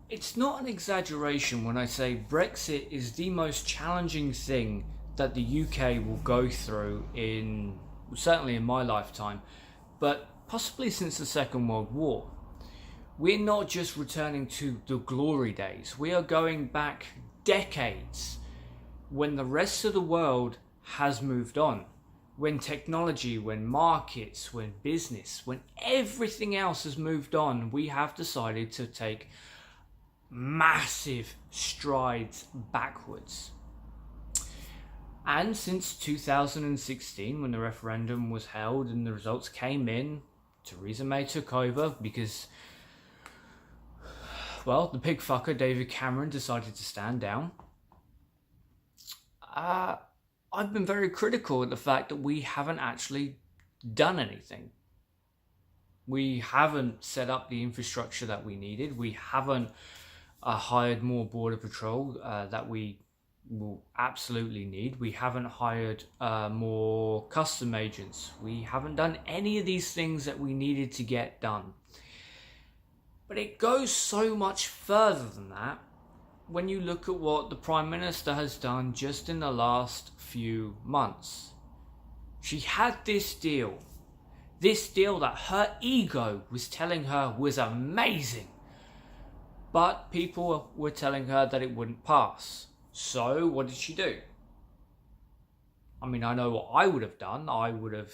It's not an exaggeration when I say Brexit is the most challenging thing that the UK will go through certainly in my lifetime, but possibly since the Second World War. We're not just returning to the glory days, we are going back decades when the rest of the world has moved on. When technology, when markets, when business, when everything else has moved on, we have decided to take massive strides backwards. And since 2016, when the referendum was held and the results came in, Theresa May took over because, well, the pig fucker David Cameron decided to stand down. I've been very critical of the fact that we haven't actually done anything. We haven't set up the infrastructure that we needed. We haven't hired more border patrol that we will absolutely need. We haven't hired more custom agents. We haven't done any of these things that we needed to get done. But it goes so much further than that when you look at what the Prime Minister has done just in the last few months. She had this deal that her ego was telling her was amazing. But people were telling her that it wouldn't pass. So what did she do? I mean, I know what I would have done. I would have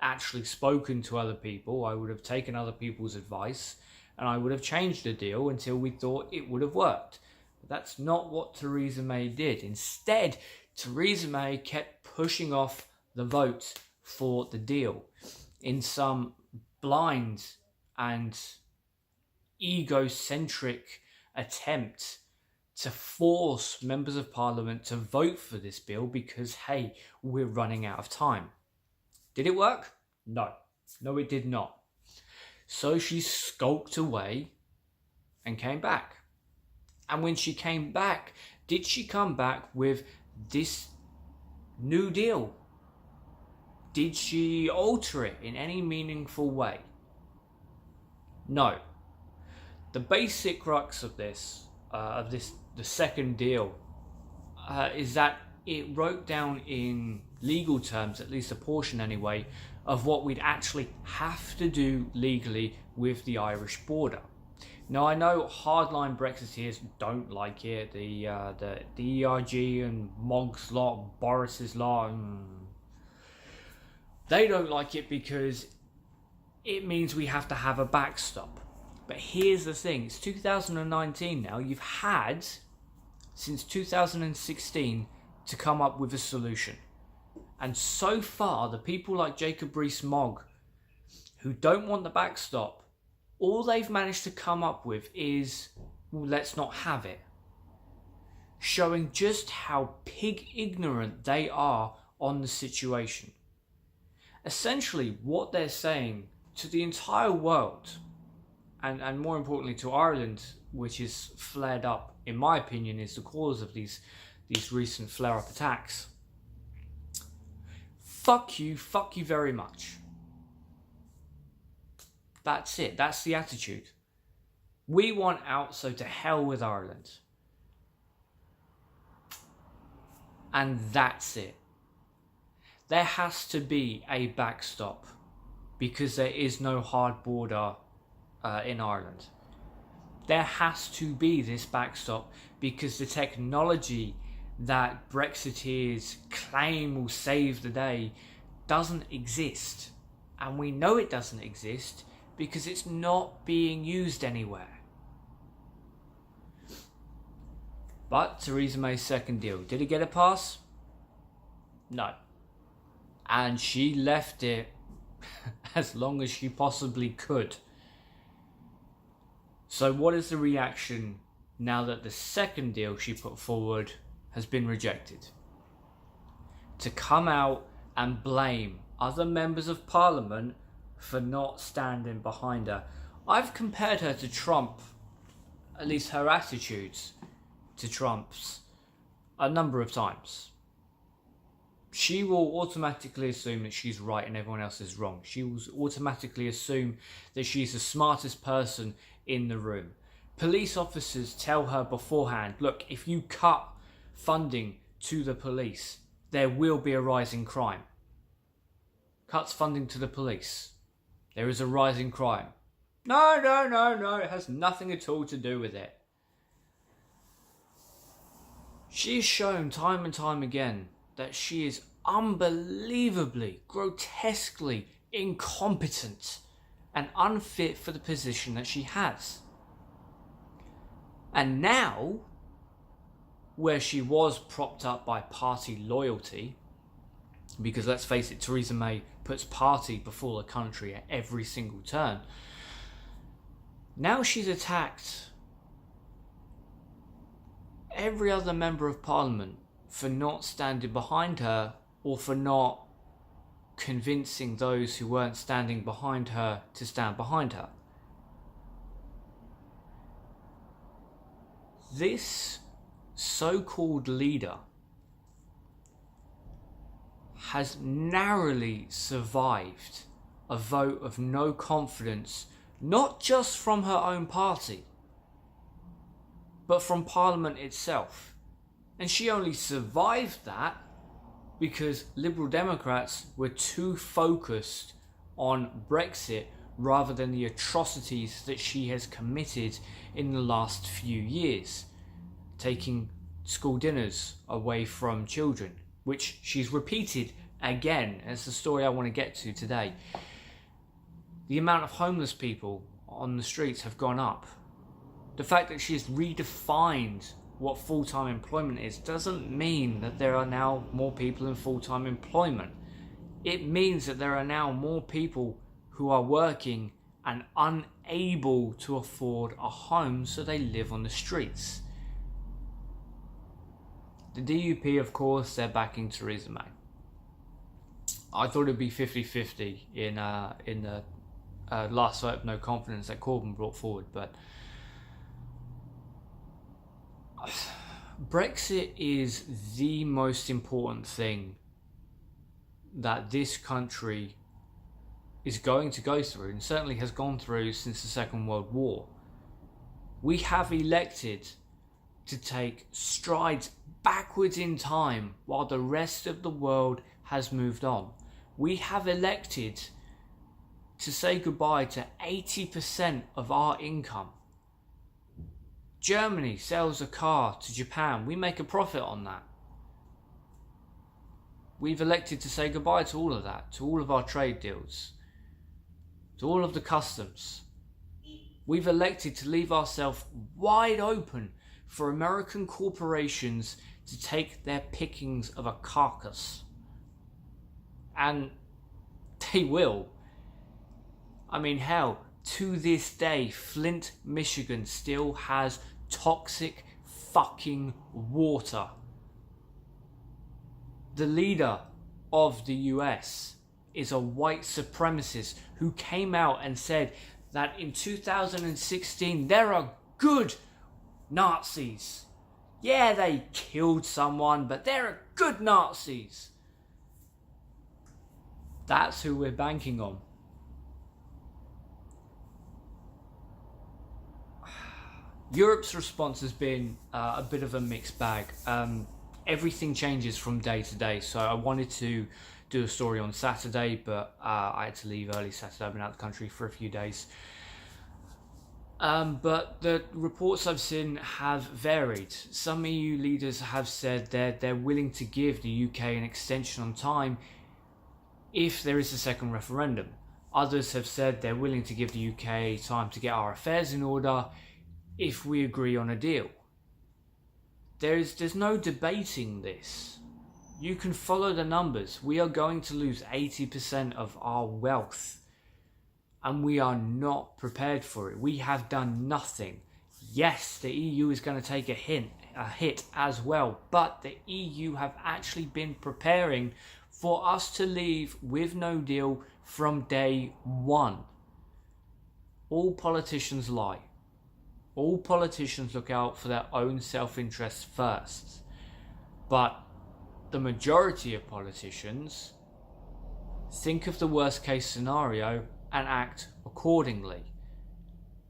actually spoken to other people. I would have taken other people's advice. And I would have changed the deal until we thought it would have worked. But that's not what Theresa May did. Instead, Theresa May kept pushing off the vote for the deal in some blind and egocentric attempt to force members of parliament to vote for this bill because, hey, we're running out of time. Did it work? No, it did not. So she skulked away and came back. And when she came back, did she come back with this new deal? Did she alter it in any meaningful way? No. The basic crux of the second deal, is that it wrote down in legal terms, at least a portion anyway, of what we'd actually have to do legally with the Irish border. Now, I know hardline Brexiteers don't like it, the ERG and Mog's lot, Boris's lot, they don't like it because it means we have to have a backstop. But here's the thing, it's 2019 now, you've had since 2016 to come up with a solution. And so far, the people like Jacob Rees-Mogg, who don't want the backstop, all they've managed to come up with is, well, let's not have it. Showing just how pig ignorant they are on the situation. Essentially, what they're saying to the entire world, and more importantly to Ireland, which is flared up, in my opinion, is the cause of these recent flare-up attacks. Fuck you very much. That's it. That's the attitude. We want out, so to hell with Ireland. And that's it. There has to be a backstop because there is no hard border in Ireland. There has to be this backstop because the technology that Brexiteers claim will save the day doesn't exist. And we know it doesn't exist because it's not being used anywhere. But Theresa May's second deal, did it get a pass? No. And she left it as long as she possibly could. So what is the reaction now that the second deal she put forward has been rejected? To come out and blame other members of parliament for not standing behind her. I've compared her to Trump, at least her attitudes to Trump's, a number of times. She will automatically assume that she's right and everyone else is wrong. She will automatically assume that she's the smartest person in the room. Police officers tell her beforehand, look, if you cut funding to the police, there will be a rise in crime. Cuts funding to the police. There is a rise in crime. No, it has nothing at all to do with it. She has shown time and time again that she is unbelievably, grotesquely incompetent and unfit for the position that she has. And now, where she was propped up by party loyalty, because let's face it, Theresa May puts party before the country at every single turn, now she's attacked every other member of parliament for not standing behind her, or for not convincing those who weren't standing behind her to stand behind her. This so-called leader has narrowly survived a vote of no confidence, not just from her own party, but from Parliament itself. And she only survived that because Liberal Democrats were too focused on Brexit rather than the atrocities that she has committed in the last few years, taking school dinners away from children, which she's repeated again. It's the story I want to get to today. The amount of homeless people on the streets have gone up. The fact that she has redefined what full-time employment is doesn't mean that there are now more people in full-time employment. It means that there are now more people who are working and unable to afford a home, so they live on the streets. The DUP, of course, they're backing Theresa May. I thought it'd be 50-50 in the last vote of no confidence that Corbyn brought forward, but Brexit is the most important thing that this country is going to go through, and certainly has gone through since the Second World War. We have elected to take strides backwards in time while the rest of the world has moved on. We have elected to say goodbye to 80% of our income. Germany sells a car to Japan. We make a profit on that. We've elected to say goodbye to all of that, to all of our trade deals, to all of the customs. We've elected to leave ourselves wide open for American corporations to take their pickings of a carcass. And they will. I mean, hell, to this day, Flint, Michigan still has toxic fucking water. The leader of the US is a white supremacist who came out and said that in 2016 there are good Nazis. Yeah, they killed someone, but they're good Nazis. That's who we're banking on. Europe's response has been a bit of a mixed bag. Everything changes from day to day, so I wanted to do a story on Saturday, but I had to leave early Saturday. I've been out of the country for a few days. But the reports I've seen have varied. Some EU leaders have said they're willing to give the UK an extension on time if there is a second referendum. Others have said they're willing to give the UK time to get our affairs in order if we agree on a deal. There's no debating this. You can follow the numbers. We are going to lose 80% of our wealth, and we are not prepared for it. We have done nothing. Yes, the EU is going to take a hit as well, but the EU have actually been preparing for us to leave with no deal from day one. All politicians lie. All politicians look out for their own self-interest first. But the majority of politicians think of the worst case scenario and act accordingly.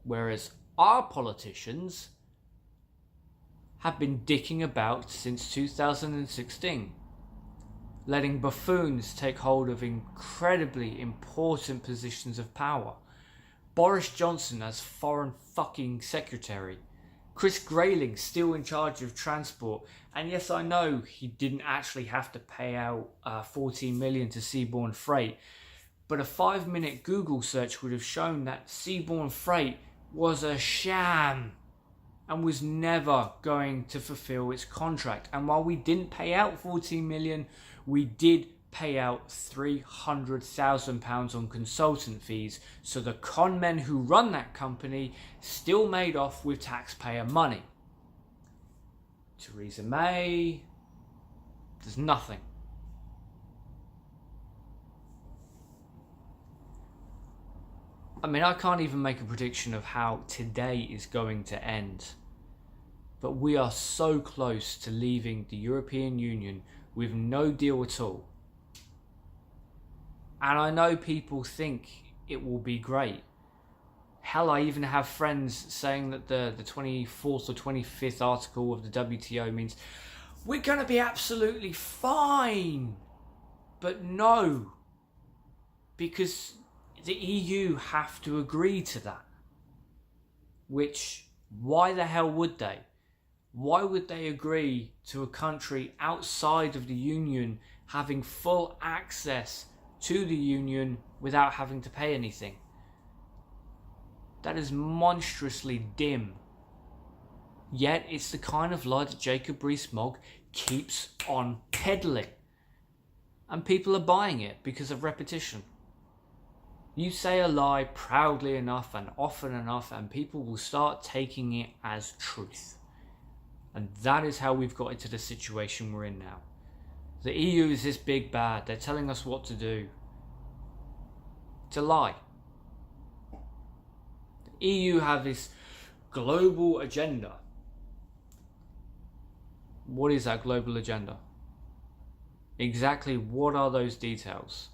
Whereas our politicians have been dicking about since 2016, letting buffoons take hold of incredibly important positions of power. Boris Johnson as foreign fucking secretary. Chris Grayling still in charge of transport. And yes, I know he didn't actually have to pay out 14 million to Seaborne Freight, but a 5-minute Google search would have shown that Seaborne Freight was a sham and was never going to fulfill its contract. And while we didn't pay out 14 million, we did pay out £300,000 on consultant fees, so the con men who run that company still made off with taxpayer money. Theresa May does nothing. I mean, I can't even make a prediction of how today is going to end, but we are so close to leaving the European Union with no deal at all. And I know people think it will be great. Hell, I even have friends saying that the 24th or 25th article of the WTO means we're going to be absolutely fine. But no, because the EU have to agree to that. Which, why the hell would they? Why would they agree to a country outside of the Union having full access to the Union without having to pay anything? That is monstrously dim. Yet it's the kind of lie that Jacob Rees-Mogg keeps on peddling. And people are buying it because of repetition. You say a lie proudly enough and often enough and people will start taking it as truth. And that is how we've got into the situation we're in now. The EU is this big bad. They're telling us what to do. It's a lie. The EU have this global agenda. What is that global agenda? Exactly what are those details?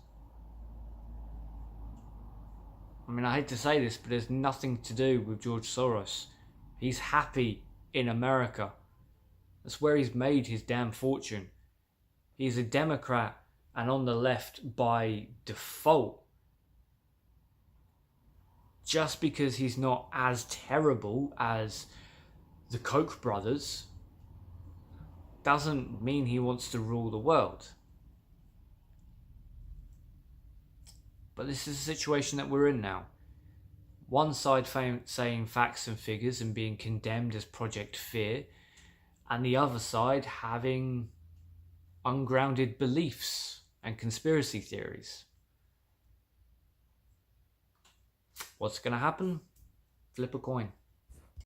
I mean, I hate to say this, but there's nothing to do with George Soros. He's happy in America. That's where he's made his damn fortune. He's a Democrat and on the left by default. Just because he's not as terrible as the Koch brothers doesn't mean he wants to rule the world. But this is the situation that we're in now. One side saying facts and figures and being condemned as Project Fear, and the other side having ungrounded beliefs and conspiracy theories. What's going to happen? Flip a coin.